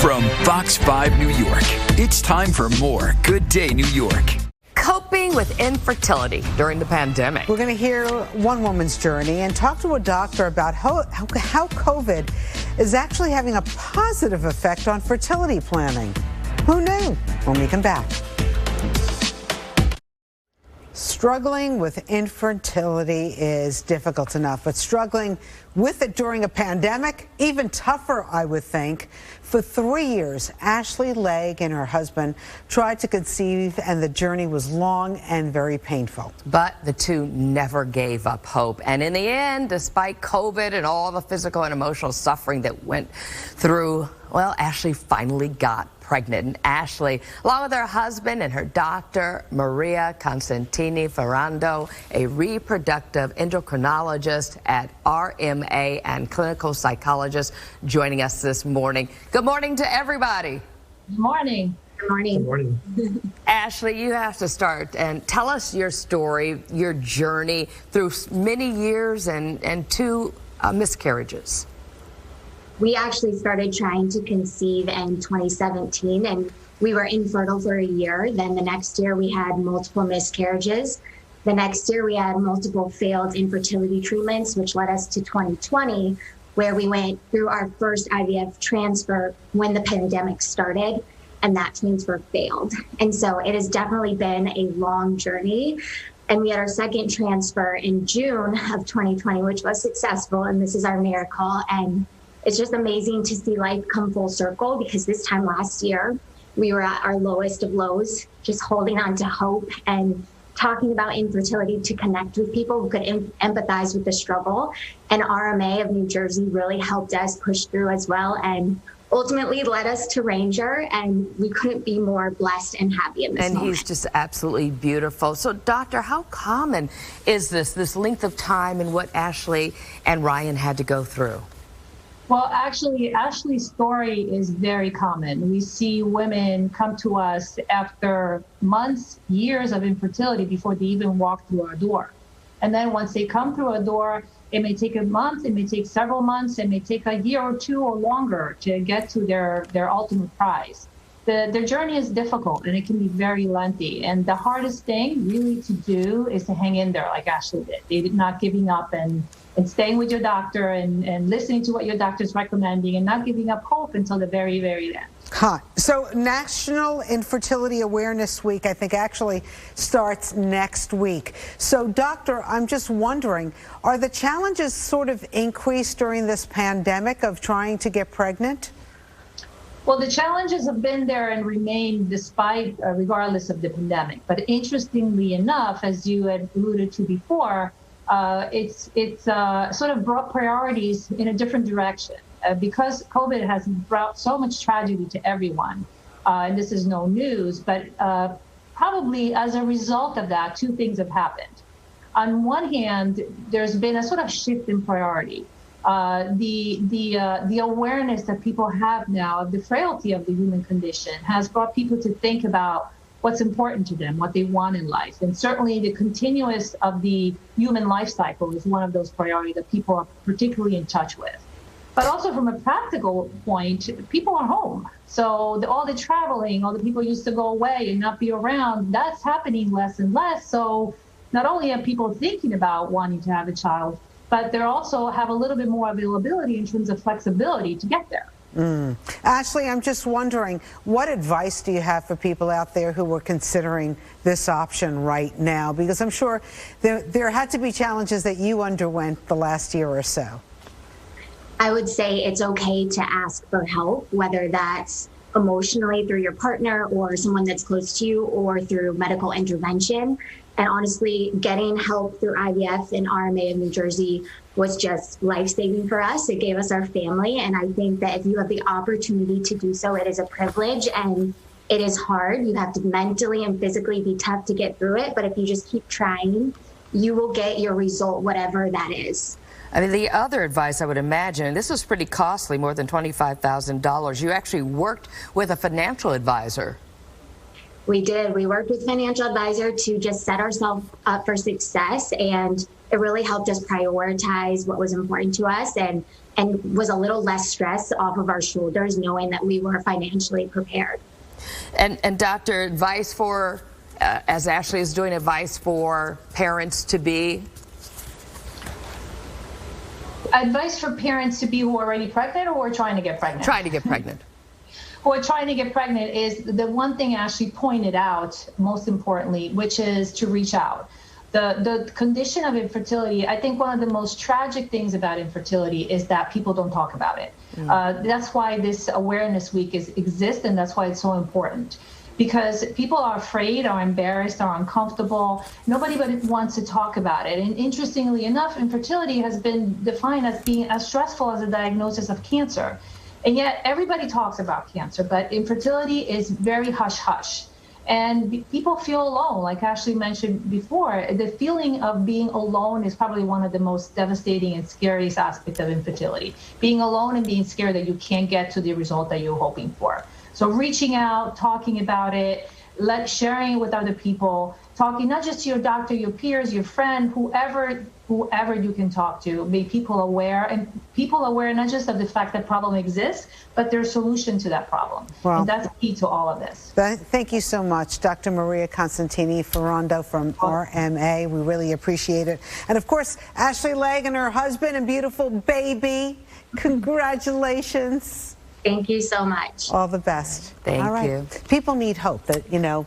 From Fox 5 New York, it's time for more Good Day New York. Coping with infertility during the pandemic. We're going to hear one woman's journey and talk to a doctor about how COVID is actually having a positive effect on fertility planning. Who knew? When we come back. Struggling with infertility is difficult enough, but struggling with it during a pandemic, even tougher, I would think. For 3 years, Ashley Legg and her husband tried to conceive, and the journey was long and very painful. But the two never gave up hope. And in the end, despite COVID and all the physical and emotional suffering that went through, well, Ashley finally got pregnant. And Ashley, along with her husband and her doctor, Maria Constantini Ferrando, a reproductive endocrinologist at RMA and clinical psychologist, joining us this morning. Good morning to everybody. Good morning. Good morning. Good morning. Ashley, you have to start and tell us your story, your journey through many years and two miscarriages. We actually started trying to conceive in 2017, and we were infertile for a year. Then the next year we had multiple miscarriages. The next year we had multiple failed infertility treatments, which led us to 2020, where we went through our first IVF transfer when the pandemic started, and that transfer failed. And so it has definitely been a long journey. And we had our second transfer in June of 2020, which was successful, and this is our miracle. And it's just amazing to see life come full circle, because this time last year, we were at our lowest of lows, just holding on to hope and talking about infertility to connect with people who could empathize with the struggle. And RMA of New Jersey really helped us push through as well, and ultimately led us to Ranger, and we couldn't be more blessed and happy in this moment. And he's just absolutely beautiful. So, doctor, how common is this length of time and what Ashley and Ryan had to go through? Well, actually, Ashley's story is very common. We see women come to us after months, years of infertility before they even walk through our door. And then once they come through a door, it may take a month, it may take several months, it may take a year or two or longer to get to their ultimate prize. The journey is difficult, and it can be very lengthy. And the hardest thing really to do is to hang in there like Ashley did. They did not giving up and staying with your doctor and listening to what your doctor's recommending and not giving up hope until the very, very end. So National Infertility Awareness Week, I think, actually starts next week. So, doctor, I'm just wondering, are the challenges sort of increased during this pandemic of trying to get pregnant? Well, the challenges have been there and remain despite, regardless of the pandemic. But interestingly enough, as you had alluded to before, it's sort of brought priorities in a different direction. Because COVID has brought so much tragedy to everyone, and this is no news, but probably as a result of that, two things have happened. On one hand, there's been a sort of shift in priority. The awareness that people have now of the frailty of the human condition has brought people to think about what's important to them, what they want in life. And certainly the continuous of the human life cycle is one of those priorities that people are particularly in touch with. But also from a practical point, people are home. So all the traveling, all the people used to go away and not be around, that's happening less and less. So not only are people thinking about wanting to have a child, but they also have a little bit more availability in terms of flexibility to get there. Ashley, I'm just wondering, what advice do you have for people out there who are considering this option right now? Because I'm sure there had to be challenges that you underwent the last year or so. I would say it's okay to ask for help, whether that's emotionally through your partner or someone that's close to you, or through medical intervention. And honestly, getting help through IVF and RMA of New Jersey was just life-saving for us. It gave us our family. And I think that if you have the opportunity to do so, it is a privilege, and it is hard. You have to mentally and physically be tough to get through it. But if you just keep trying, you will get your result, whatever that is. I mean, the other advice I would imagine, and this was pretty costly, more than $25,000, you actually worked with a financial advisor. We did. We worked with financial advisor to just set ourselves up for success, and it really helped us prioritize what was important to us and was a little less stress off of our shoulders, knowing that we were financially prepared. And doctor, advice for, as Ashley is doing, advice for parents to be? Advice for parents to be who are already pregnant or trying to get pregnant? Trying to get pregnant. Who are trying to get pregnant is the one thing Ashley pointed out, most importantly, which is to reach out. The condition of infertility, I think one of the most tragic things about infertility is that people don't talk about it. That's why this Awareness Week exists, and that's why it's so important. Because people are afraid, are embarrassed, are uncomfortable. Nobody wants to talk about it. And interestingly enough, infertility has been defined as being as stressful as a diagnosis of cancer. And yet everybody talks about cancer, but infertility is very hush-hush. And people feel alone, like Ashley mentioned before. The feeling of being alone is probably one of the most devastating and scariest aspects of infertility. Being alone and being scared that you can't get to the result that you're hoping for. So reaching out, talking about it, sharing it with other people, talking not just to your doctor, your peers, your friend, whoever you can talk to, make people aware, and people aware not just of the fact that problem exists, but their solution to that problem. Well, and that's key to all of this. Thank you so much, Dr. Maria Constantini Ferrando from RMA. We really appreciate it. And of course, Ashley Legg and her husband and beautiful baby. Congratulations. Thank you so much. All the best. Thank you. People need hope that, you know,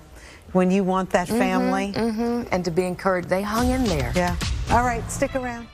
when you want that family. And to be encouraged, they hung in there. Yeah. All right, stick around.